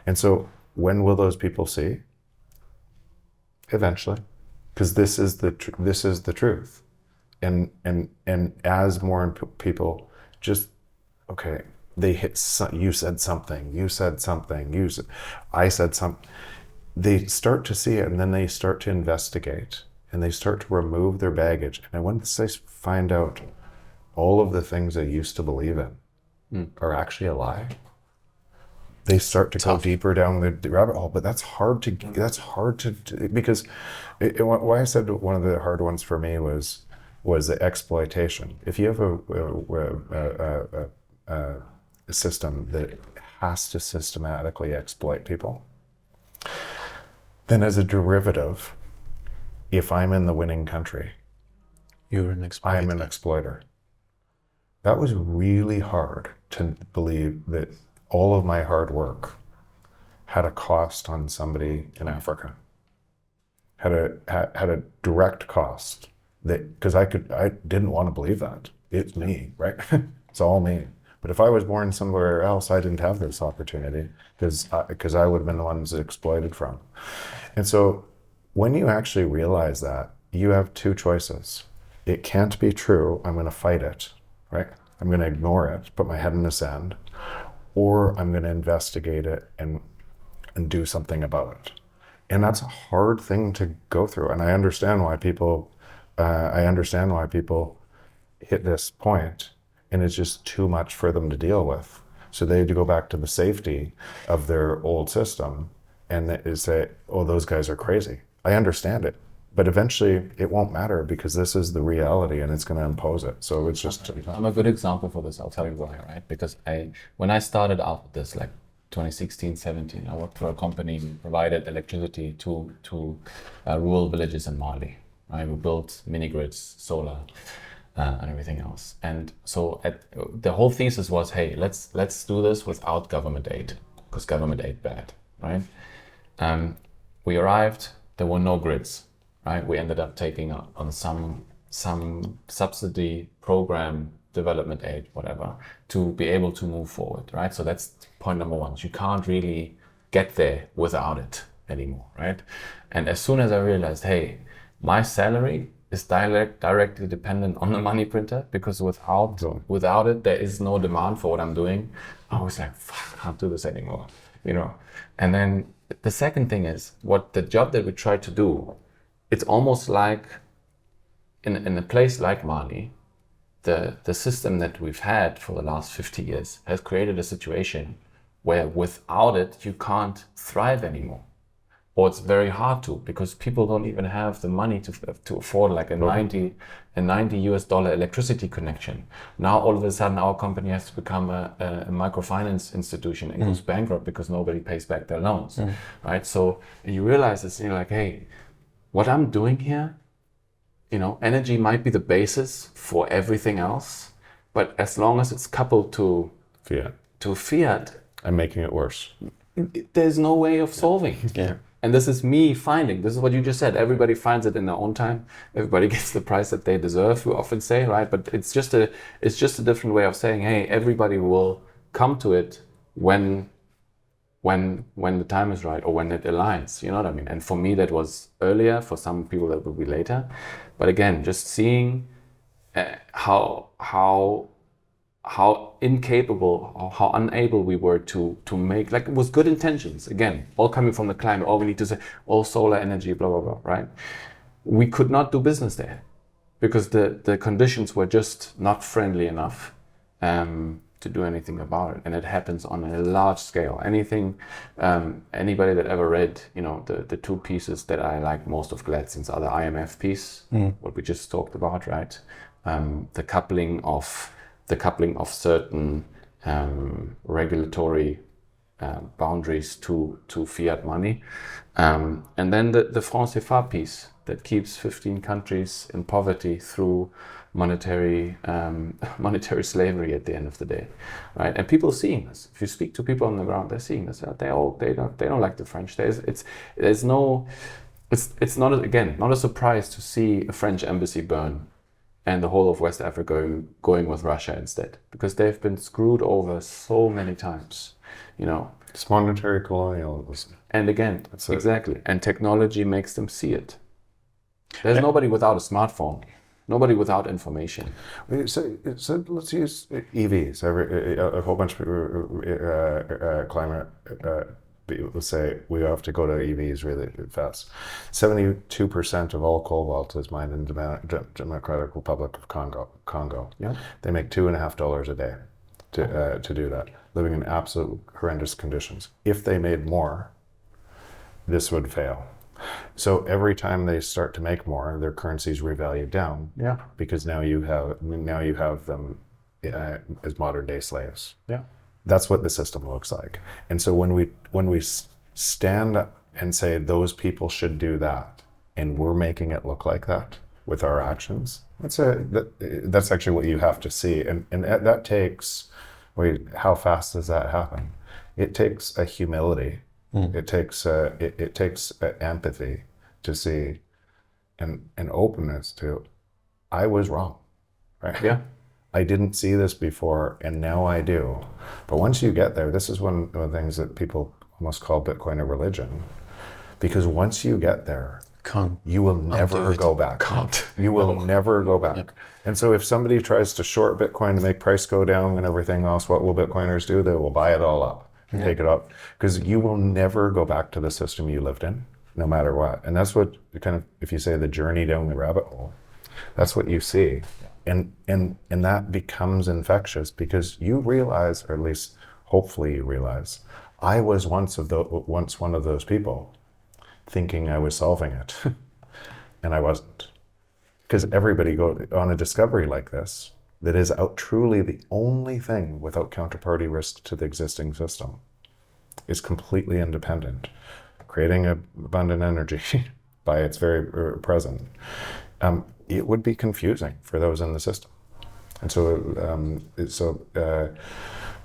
And so when will those people see? Eventually. Because this is the truth, and as more people just, okay, they hit you said something, I said something, they start to see it, and then they start to investigate, and they start to remove their baggage, and once they find out all of the things they used to believe in are actually a lie, they start to go deeper down the rabbit hole. But that's hard to because why I said one of the hard ones for me was the exploitation. If you have a system that has to systematically exploit people, then as a derivative, if I'm in the winning country, You're an exploiter. I'm an exploiter. That was really hard to believe, that all of my hard work had a cost on somebody in Africa. Had a direct cost, that, because I didn't want to believe that. It's me, right? It's all me. But if I was born somewhere else, I didn't have this opportunity, because I would have been the ones exploited from. And so when you actually realize that, you have two choices. It can't be true. I'm going to fight it, right? I'm going to ignore it, put my head in the sand, or I'm going to investigate it and do something about it. And that's a hard thing to go through. And I understand why people hit this point, and it's just too much for them to deal with. So they had to go back to the safety of their old system and they say, oh, those guys are crazy. I understand it, but eventually it won't matter, because this is the reality and it's going to impose it. So it's just... I'm a good example for this. I'll tell you why, right? Because when I started out with this, like 2016, 17, I worked for a company who provided electricity to rural villages in Mali. Right? We built mini grids, solar, and everything else. And so the whole thesis was, hey, let's do this without government aid, because government aid bad, right? We arrived, there were no grids, right? We ended up taking on some subsidy program, development aid, whatever, to be able to move forward, right? So that's point number one. You can't really get there without it anymore, right? And as soon as I realized, hey, my salary is directly dependent on the money printer, because without it, there is no demand for what I'm doing. I was like, fuck, I can't do this anymore, you know? And then the second thing is, what the job that we try to do, it's almost like in a place like Mali, the system that we've had for the last 50 years has created a situation where without it, you can't thrive anymore. Or it's very hard to, because people don't even have the money to afford like a $90 US electricity connection. Now all of a sudden our company has to become a microfinance institution and goes bankrupt because nobody pays back their loans, right? So you realize this, and you're like, hey, what I'm doing here, you know, energy might be the basis for everything else, but as long as it's coupled to fiat, I'm making it worse. There's no way of solving. Yeah. And this is me finding, this is what you just said, everybody finds it in their own time. Everybody gets the price that they deserve, we often say, right? But it's just a different way of saying, hey, everybody will come to it when the time is right, or when it aligns, you know what I mean? And for me, that was earlier, for some people that will be later. But again, just seeing how incapable or how unable we were to make, like, it was good intentions, again, all coming from the climate, all we need to say, all solar energy, blah, blah, blah, right? We could not do business there because the conditions were just not friendly enough to do anything about it. And it happens on a large scale. Anybody that ever read, you know, the two pieces that I like most of Gladstone's are the IMF piece, what we just talked about, right? The coupling of certain regulatory boundaries to fiat money. And then the franc CFA piece that keeps 15 countries in poverty through monetary slavery at the end of the day, right? And people seeing this. If you speak to people on the ground, they're seeing this. They don't like the French. It's not a surprise to see a French embassy burn and the whole of West Africa going with Russia instead, because they've been screwed over so many times, you know. It's monetary colonialism. And again, exactly. And technology makes them see it. There's nobody without a smartphone, nobody without information. So let's use EVs. A whole bunch of climate people say we have to go to EVs really fast. 72% of all cobalt is mined in the Democratic Republic of Congo. Yeah. They make $2.50 a day to do that, living in absolute horrendous conditions. If they made more, this would fail. So every time they start to make more, their currencies revalue down. Yeah. Because now you have them as modern day slaves. Yeah. That's what the system looks like. And so when we stand up and say those people should do that, and we're making it look like that with our actions. That's actually what you have to see, and that takes. Wait, how fast does that happen? It takes a humility. It takes it takes empathy to see, and openness to. I was wrong, right? Yeah. I didn't see this before, and now I do. But once you get there, this is one of the things that people almost call Bitcoin a religion, because once you get there, you will never go back. You will never go back. Yep. And so if somebody tries to short Bitcoin to make price go down and everything else, what will Bitcoiners do? They will buy it all up and take it up, because you will never go back to the system you lived in, no matter what. And that's what kind of, if you say the journey down the rabbit hole, that's what you see. And that becomes infectious, because you realize, or at least hopefully you realize, I was once one of those people thinking I was solving it, and I wasn't. Because everybody go on a discovery like this, that is truly the only thing without counterparty risk to the existing system, is completely independent, creating abundant energy by its very present. It would be confusing for those in the system. And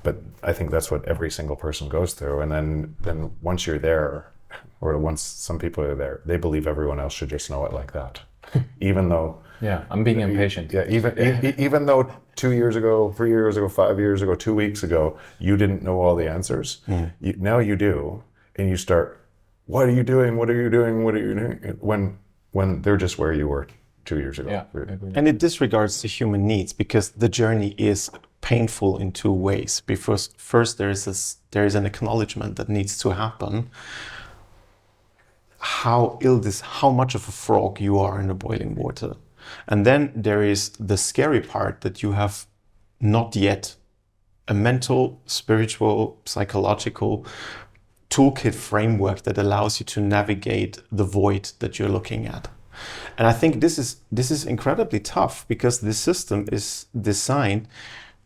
but I think that's what every single person goes through. And then once you're there, or once some people are there, they believe everyone else should just know it like that. Even though... Yeah, I'm being impatient. Yeah, even though 2 years ago, 3 years ago, 5 years ago, 2 weeks ago, you didn't know all the answers. Now you do, and you start, what are you doing? What are you doing? What are you doing? When they're just where you were 2 years ago. Yeah, and it disregards the human needs, because the journey is painful in two ways. Because first there is an acknowledgement that needs to happen. How much of a frog you are in the boiling water. And then there is the scary part that you have not yet a mental, spiritual, psychological toolkit framework that allows you to navigate the void that you're looking at. And I think this is incredibly tough, because the system is designed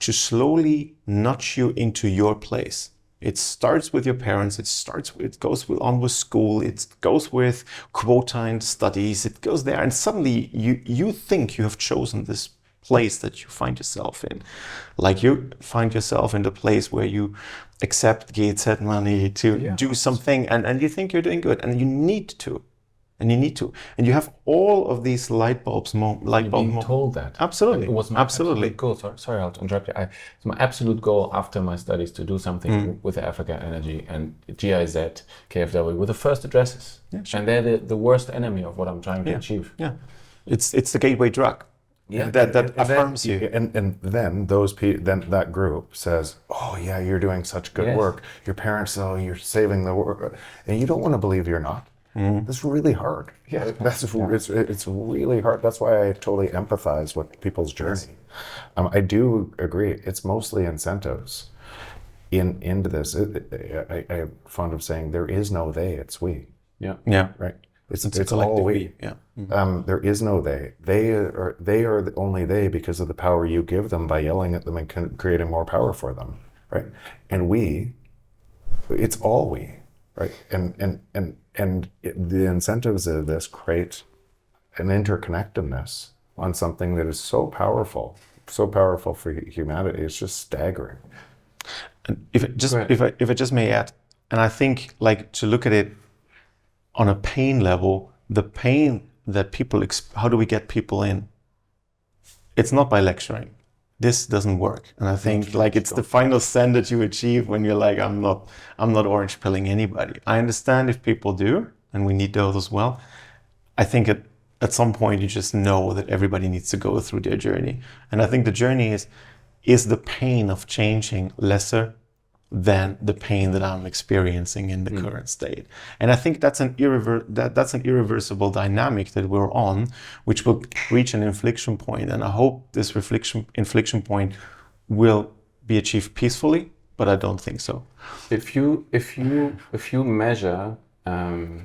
to slowly nudge you into your place. It starts with your parents, it goes on with school, it goes with quota and studies, it goes there, and suddenly you think you have chosen this place that you find yourself in. Like you find yourself in the place where you accept GZ money to do something, and you think you're doing good, and you need to. And you have all of these light bulbs. Being told that. Absolutely. It was my absolute goal. Sorry, I'll interrupt you. It's my absolute goal after my studies to do something with Africa Energy and GIZ, KfW, with the first addresses. Yeah, sure. And they're the worst enemy of what I'm trying to achieve. Yeah, it's the gateway drug. Yeah, that affirms you. And then that group says, "Oh yeah, you're doing such good work. Your parents, you're saving the world," and you don't want to believe you're not. That's really hard. Yeah, it's really hard. That's why I totally empathize with people's journey. I do agree. It's mostly incentives into this. I'm fond of saying there is no they. It's we. Yeah. Right. It's all we. Yeah. There is no they. They are only they because of the power you give them by yelling at them and creating more power for them. Right. And it's all we. Right. And the incentives of this create an interconnectedness on something that is so powerful for humanity. It's just staggering. And if I just may add, and I think like to look at it on a pain level, the pain that people, how do we get people in? It's not by lecturing. This doesn't work. And I think like it's the final stand that you achieve when you're like, I'm not orange pilling anybody. I understand if people do, and we need those as well. I think at some point you just know that everybody needs to go through their journey. And I think the journey is the pain of changing lesser than the pain that I'm experiencing in the current state. And I think that's an irreversible dynamic that we're on, which will reach an inflection point. And I hope this inflection point will be achieved peacefully, but I don't think so. If you measure the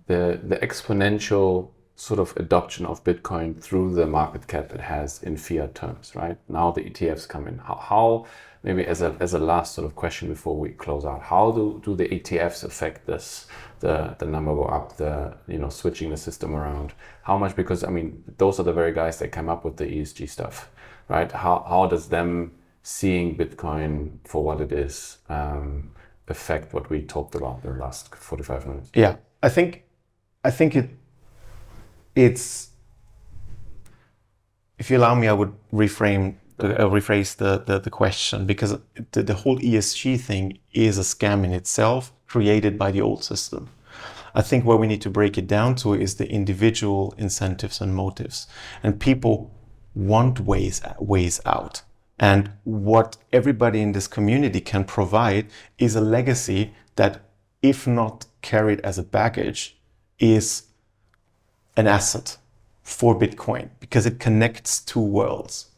exponential sort of adoption of Bitcoin through the market cap it has in fiat terms, right? Now the ETFs come in. How maybe as a last sort of question before we close out, how do the ETFs affect this? The number go up, switching the system around. How much? Because I mean, those are the very guys that came up with the ESG stuff, right? How does them seeing Bitcoin for what it is affect what we talked about in the last 45 minutes? Yeah, I think it's, if you allow me, I would rephrase the question, because the whole ESG thing is a scam in itself, created by the old system. I think where we need to break it down to is the individual incentives and motives, and people want ways out. And what everybody in this community can provide is a legacy that, if not carried as a baggage, is an asset for Bitcoin, because it connects two worlds.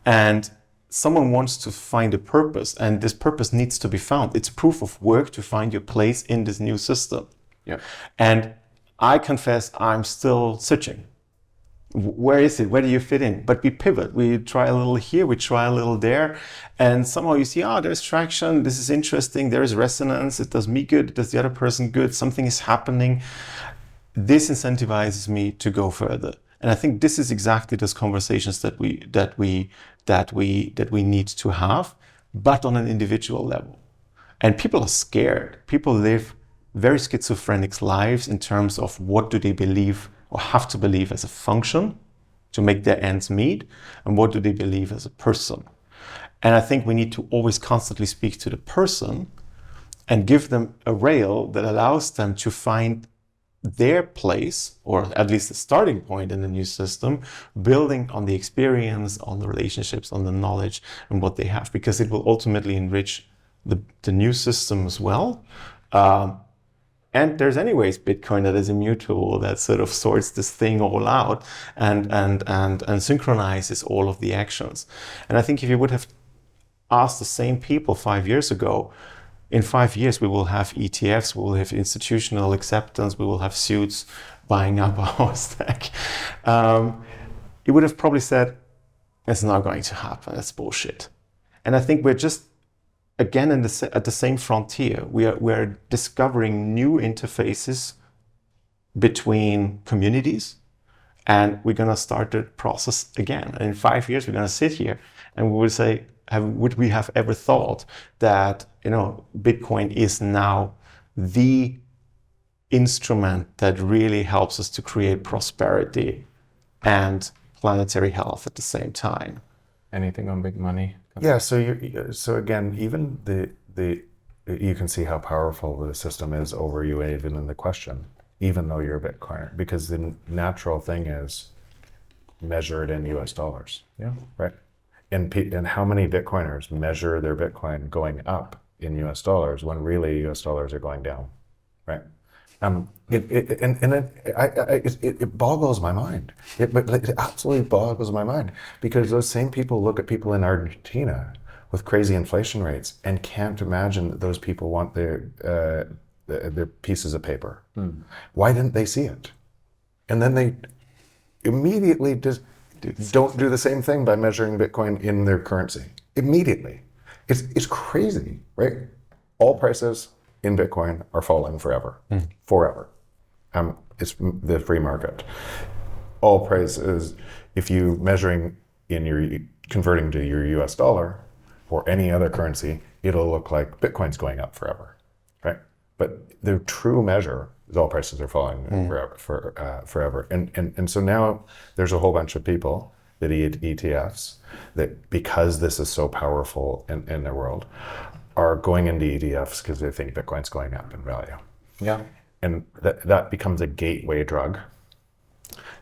And someone wants to find a purpose, and this purpose needs to be found. It's proof of work to find your place in this new system. Yeah. And I confess I'm still searching. Where is it? Where do you fit in? But we pivot. We try a little here, we try a little there. And somehow you see, there's traction. This is interesting. There is resonance. It does me good. It does the other person good. Something is happening. This incentivizes me to go further. And I think this is exactly those conversations that we need to have, but on an individual level. And people are scared. People live very schizophrenic lives in terms of what do they believe or have to believe as a function to make their ends meet, and what do they believe as a person. And I think we need to always constantly speak to the person and give them a rail that allows them to find their place, or at least a starting point in the new system, building on the experience, on the relationships, on the knowledge, and what they have, because it will ultimately enrich the new system as well. And there's anyways Bitcoin that is immutable, that sort of sorts this thing all out and synchronizes all of the actions. And I think if you would have asked the same people 5 years ago, in 5 years we will have ETFs, we will have institutional acceptance, we will have suits buying up our stack. You would have probably said, it's not going to happen, that's bullshit. And I think we're just, again, at the same frontier. We're discovering new interfaces between communities, and we're going to start the process again. And in 5 years, we're going to sit here and we will say, would we have ever thought that Bitcoin is now the instrument that really helps us to create prosperity and planetary health at the same time? Anything on big money? Yeah, so again, even you can see how powerful the system is over you, even in the question, even though you're a Bitcoiner, because the natural thing is measure it in US dollars. Yeah. Right. And how many Bitcoiners measure their Bitcoin going up in US dollars when really US dollars are going down, right? It boggles my mind. It absolutely boggles my mind, because those same people look at people in Argentina with crazy inflation rates and can't imagine that those people want their pieces of paper. Why didn't they see it? And then they immediately just don't do the same thing by measuring Bitcoin in their currency. Immediately. It's crazy, right? All prices in Bitcoin are falling forever. Forever. It's the free market. All prices, if you measuring converting to your US dollar or any other currency, it'll look like Bitcoin's going up forever, right? But the true measure is all prices are falling forever. And so now there's a whole bunch of people that eat ETFs that, because this is so powerful in their world, are going into ETFs because they think Bitcoin's going up in value. Yeah. And that becomes a gateway drug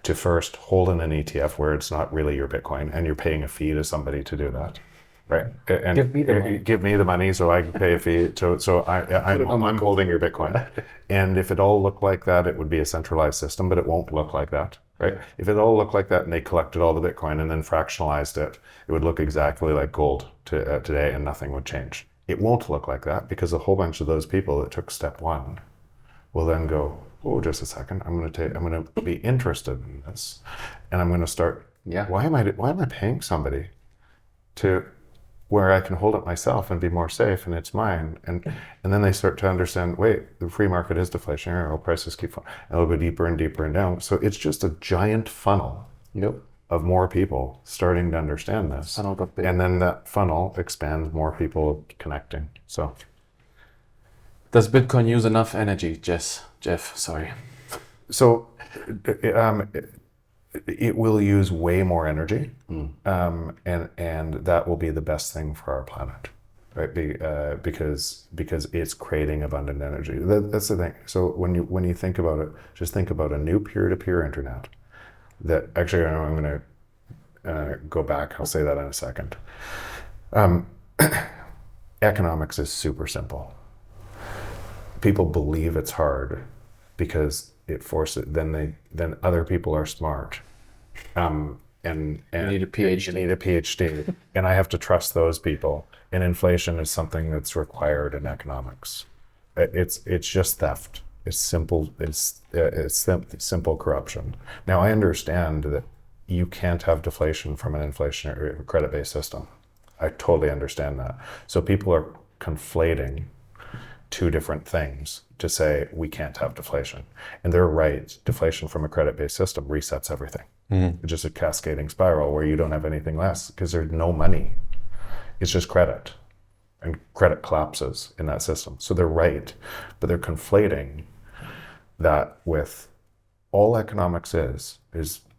to first hold in an ETF where it's not really your Bitcoin and you're paying a fee to somebody to do that. Right. And give me the money so I can pay a fee. So I'm holding your Bitcoin. And if it all looked like that, it would be a centralized system, but it won't look like that. Right. If it all looked like that and they collected all the Bitcoin and then fractionalized it, it would look exactly like gold today and nothing would change. It won't look like that because a whole bunch of those people that took step one will then go, oh, just a second, I'm going to be interested in this, and I'm going to start. Yeah. Why am I paying somebody to where I can hold it myself and be more safe, and it's mine. And then they start to understand, wait, the free market is deflationary, oil prices keep falling, and it'll go deeper and deeper and down. So it's just a giant funnel of more people starting to understand this. And then that funnel expands, more people connecting. So does Bitcoin use enough energy, Jeff? Sorry. So it will use way more energy, and that will be the best thing for our planet, right? Because it's creating abundant energy. That's the thing. So when you think about it, just think about a new peer-to-peer internet. That actually, I'm going to go back. I'll say that in a second. Economics is super simple. People believe it's hard because it forces. Then other people are smart, and you need a PhD. You need a PhD, and I have to trust those people. And inflation is something that's required in economics. It's just theft. It's simple. It's simple corruption. Now I understand that you can't have deflation from an inflationary credit-based system. I totally understand that. So people are conflating two different things to say we can't have deflation. And they're right. Deflation from a credit-based system resets everything. It's just a cascading spiral where you don't have anything less because there's no money. It's just credit. And credit collapses in that system. So they're right, but they're conflating that with all economics is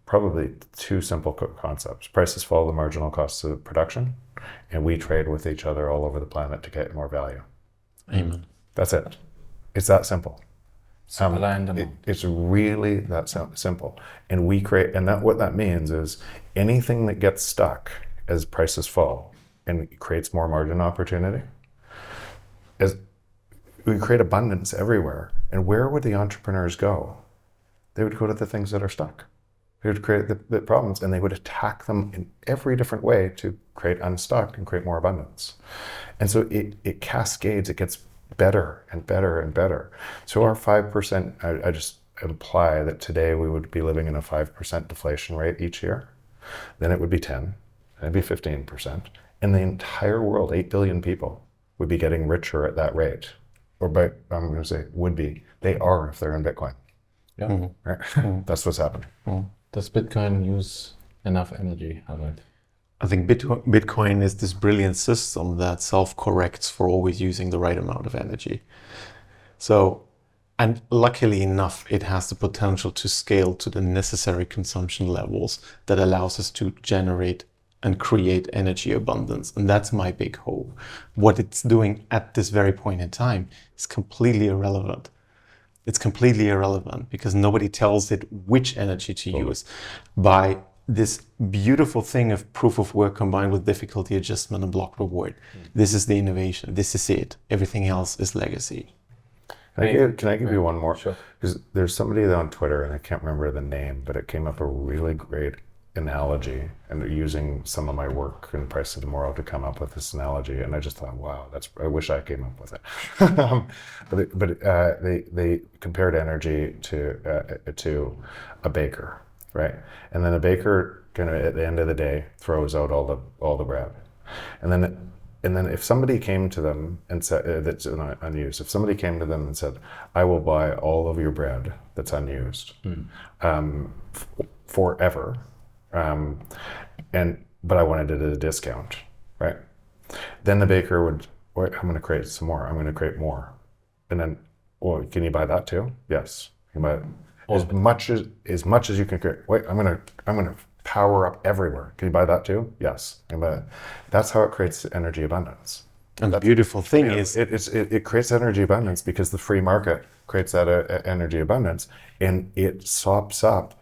probably two simple concepts. Prices follow the marginal costs of production, and we trade with each other all over the planet to get more value. Amen. That's it. It's that simple. It's really that simple. And we create, and what that means is anything that gets stuck as prices fall and creates more margin opportunity, as we create abundance everywhere. And where would the entrepreneurs go? They would go to the things that are stuck. They would create the problems, and they would attack them in every different way to create unstuck and create more abundance. And so it cascades, it gets better and better and better. So our 5%, I just imply that today we would be living in a 5% deflation rate each year. Then it would be 10, then it'd be 15%. And the entire world, 8 billion people, would be getting richer at that rate. Or I'm going to say would be. They are if they're in Bitcoin. Yeah. Right? That's what's happening. Does Bitcoin use enough energy, Harald? I think Bitcoin is this brilliant system that self-corrects for always using the right amount of energy. So, and luckily enough, it has the potential to scale to the necessary consumption levels that allows us to generate and create energy abundance. And that's my big hope. What it's doing at this very point in time is completely irrelevant. It's completely irrelevant because nobody tells it which energy to use. By this beautiful thing of proof of work combined with difficulty adjustment and block reward. This is the innovation. This is it. Everything else is legacy. Can I give you one more? Sure. Because there's somebody on Twitter, and I can't remember the name, but it came up a really great analogy, and using some of my work in Price of Tomorrow to come up with this analogy, and I just thought, wow, I wish I came up with it. but they compared energy to a baker, right? And then a baker kind of at the end of the day throws out all the bread, and then if somebody came to them and said that's unused, if somebody came to them and said, I will buy all of your bread that's unused forever. But I wanted it at a discount, right? Then the baker would, wait, I'm going to create some more. I'm going to create more. And then, well, can you buy that too? Yes. You can buy it. As much as you can create. Wait, I'm going to power up everywhere. Can you buy that too? Yes. You can buy it. That's how it creates energy abundance. And the beautiful thing is it creates energy abundance because the free market creates that energy abundance, and it sops up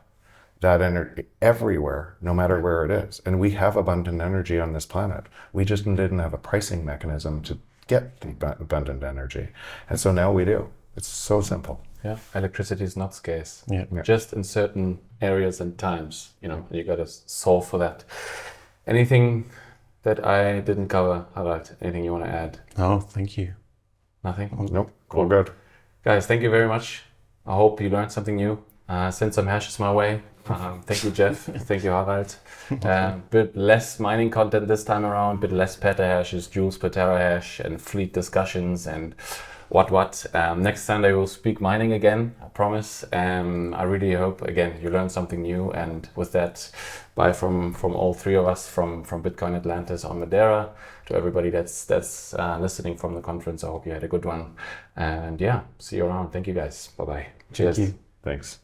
that energy everywhere, no matter where it is. And we have abundant energy on this planet. We just didn't have a pricing mechanism to get the abundant energy. And so now we do. It's so simple. Yeah, electricity is not scarce. Yeah. Just in certain areas and times, you got to solve for that. Anything that I didn't cover, Harald? Anything you want to add? No, thank you. Nothing? Nope, all good. Guys, thank you very much. I hope you learned something new. Send some hashes my way. Thank you, Jeff. Thank you, Harald. Bit less mining content this time around, bit less petahashes, joules per terahash, and fleet discussions and what. Next Sunday we'll speak mining again, I promise. I really hope, again, you learned something new. And with that, bye from all three of us from Bitcoin Atlantis on Madeira. To everybody that's listening from the conference, I hope you had a good one. And yeah, see you around. Thank you guys. Bye-bye. Cheers. Thank you. Thanks.